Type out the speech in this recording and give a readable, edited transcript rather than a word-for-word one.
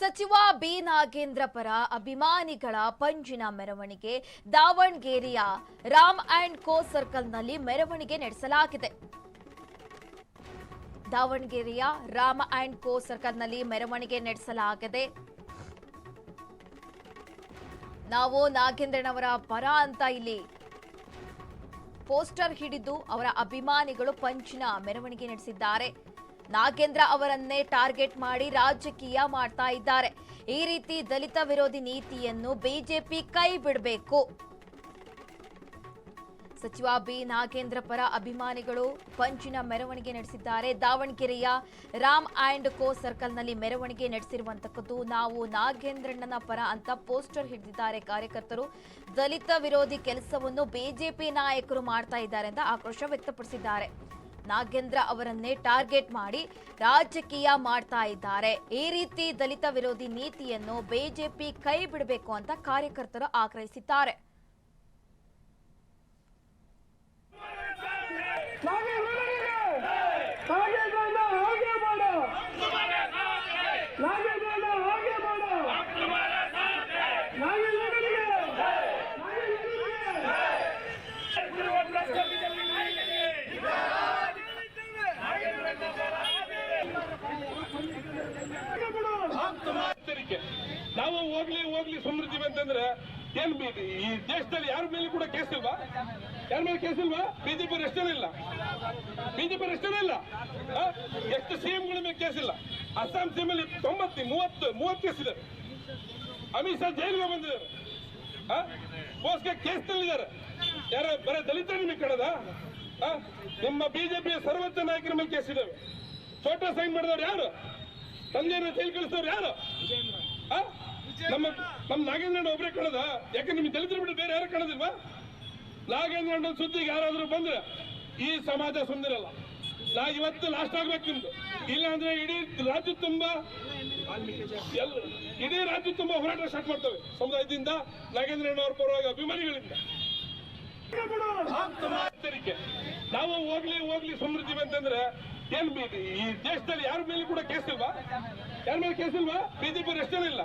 ಸಚಿವ ಬಿ ನಾಗೇಂದ್ರ ಪರ ಅಭಿಮಾನಿಗಳ ಪಂಜಿನ ಮೆರವಣಿಗೆ ದಾವಣಗೆರೆಯ ರಾಮ್ ಅಂಡ್ ಕೋ ಸರ್ಕಲ್ನಲ್ಲಿ ಮೆರವಣಿಗೆ ನಡೆಸಲಾಗಿದೆ. ದಾವಣಗೆರೆಯ ರಾಮ್ ಅಂಡ್ ಕೋ ಸರ್ಕಲ್ನಲ್ಲಿ ಮೆರವಣಿಗೆ ನಡೆಸಲಾಗಿದೆ. ನಾವು ನಾಗೇಂದ್ರನವರ ಪರ ಅಂತ ಇಲ್ಲಿ ಪೋಸ್ಟರ್ ಹಿಡಿದು ಅವರ ಅಭಿಮಾನಿಗಳು ಪಂಚಿನ ಮೆರವಣಿಗೆ ನಡೆಸಿದ್ದಾರೆ. ನಾಗೇಂದ್ರ ಅವರನ್ನೇ ಟಾರ್ಗೆಟ್ ಮಾಡಿ ರಾಜಕೀಯ ಮಾಡ್ತಾ ಇದ್ದಾರೆ. ಈ ರೀತಿ ದಲಿತ ವಿರೋಧಿ ನೀತಿಯನ್ನು ಬಿಜೆಪಿ ಕೈ ಬಿಡಬೇಕು. ಸಚಿವ ಬಿ ನಾಗೇಂದ್ರ ಪರ ಅಭಿಮಾನಿಗಳು ಪಂಚಿನ ಮೆರವಣಿಗೆ ನಡೆಸಿದ್ದಾರೆ. ದಾವಣಗೆರೆಯ ರಾಮ್ ಅಂಡ್ ಕೋ ಸರ್ಕಲ್ನಲ್ಲಿ ಮೆರವಣಿಗೆ ನಡೆಸಿರುವಂತಕ್ಕದ್ದು. ನಾವು ನಾಗೇಂದ್ರಣ್ಣನ ಪರ ಅಂತ ಪೋಸ್ಟರ್ ಹಿಡಿದಿದ್ದಾರೆ ಕಾರ್ಯಕರ್ತರು. ದಲಿತ ವಿರೋಧಿ ಕೆಲಸವನ್ನು ಬಿಜೆಪಿ ನಾಯಕರು ಮಾಡ್ತಾ ಇದ್ದಾರೆ ಅಂತ ಆಕ್ರೋಶ ವ್ಯಕ್ತಪಡಿಸಿದ್ದಾರೆ. ನಾಗೇಂದ್ರ ಅವರನ್ನೇ ಟಾರ್ಗೆಟ್ ಮಾಡಿ ರಾಜಕೀಯ ಮಾಡ್ತಾ ಇದ್ದಾರೆ. ಈ ರೀತಿ ದಲಿತ ವಿರೋಧಿ ನೀತಿಯನ್ನು ಬಿಜೆಪಿ ಕೈ ಬಿಡಬೇಕು ಅಂತ ಕಾರ್ಯಕರ್ತರು ಆಗ್ರಹಿಸಿದ್ದಾರೆ. ನಾವು ಹೋಗ್ಲಿ ಸುಮ್ಮನಿರ್ತೀವಿ ಅಂತಂದ್ರೆ ಏನ್ ಈ ದೇಶದಲ್ಲಿ ಯಾರ ಮೇಲೆ ಕೂಡ ಕೇಸ್ ಇಲ್ವಾ? ಯಾರ ಮೇಲೆ ಕೇಸ್ ಇಲ್ವಾ? ಬಿಜೆಪಿ ಎಷ್ಟೇ ಇಲ್ಲ, ಎಷ್ಟು ಸಿಎಂಗಳ ಮೇಲೆ ಕೇಸ್ ಇಲ್ಲ. ಅಸ್ಸಾಂ ಸಿಎಂ ಅಲ್ಲಿ 30 ಕೇಸ್ ಇದೆ. ಅಮಿತ್ ಶಾ ಜೈಲಿಗೆ ಬಂದಿದ್ದಾರೆ, ಪೋಸ್ಟ್ಗೆ ಕೇಸ್ ತಂದಿದ್ದಾರೆ. ಯಾರ ಬರೀ ದಲಿತ ನಿಮಗೆ ಕಣದ? ನಿಮ್ಮ ಬಿಜೆಪಿಯ ಸರ್ವೋಚ್ಚ ನಾಯಕರ ಮೇಲೆ ಕೇಸ್ ಇದಾವೆ. ಫೋಟೋ ಸೈನ್ ಮಾಡಿದವ್ರು ಯಾರು? ತಂದೆಯನ್ನು ಜೈಲು ಕಳಿಸಿದವ್ರು ಯಾರು? ನಮ್ಮ ನಾಗೇಂದ್ರ ಒಬ್ಬರೇ ಕಣದ? ಯಾಕೆ ನಿಮ್ಗೆ ದಲಿತರು ಬಿಟ್ಟು ಬೇರೆ ಯಾರು ಕಣದಿಲ್ವಾ? ನಾಗೇಂದ್ರ ಸುದ್ದಿಗೆ ಯಾರಾದ್ರೂ ಬಂದ್ರೆ ಈ ಸಮಾಜ ಸುಂದರಲ್ಲ. ಇವತ್ತು ಲಾಸ್ಟ್ ಆಗ್ಬೇಕು ನಿಮ್ದು. ಇಲ್ಲ ಅಂದ್ರೆ ಇಡೀ ರಾಜ್ಯ ತುಂಬಾ ಹೋರಾಟ ಸ್ಟಾರ್ಟ್ ಮಾಡ್ತವೆ ಸಮುದಾಯದಿಂದ, ನಾಗೇಂದ್ರಣ್ಣವ್ರ ಪರವಾಗಿ ಅಭಿಮಾನಿಗಳಿಂದ. ನಾವು ಹೋಗ್ಲಿ ಸುಮ್ಮನಿರ್ತೀವಿ ಅಂತಂದ್ರೆ ಏನ್ ಈ ದೇಶದಲ್ಲಿ ಯಾರ ಮೇಲೆ ಕೂಡ ಕೇಸ್ ಇಲ್ವಾ? ಯಾರ ಮೇಲೆ ಕೇಸ್ ಇಲ್ವಾ? ಬಿಜೆಪಿ ಎಷ್ಟೇ ಇಲ್ಲ.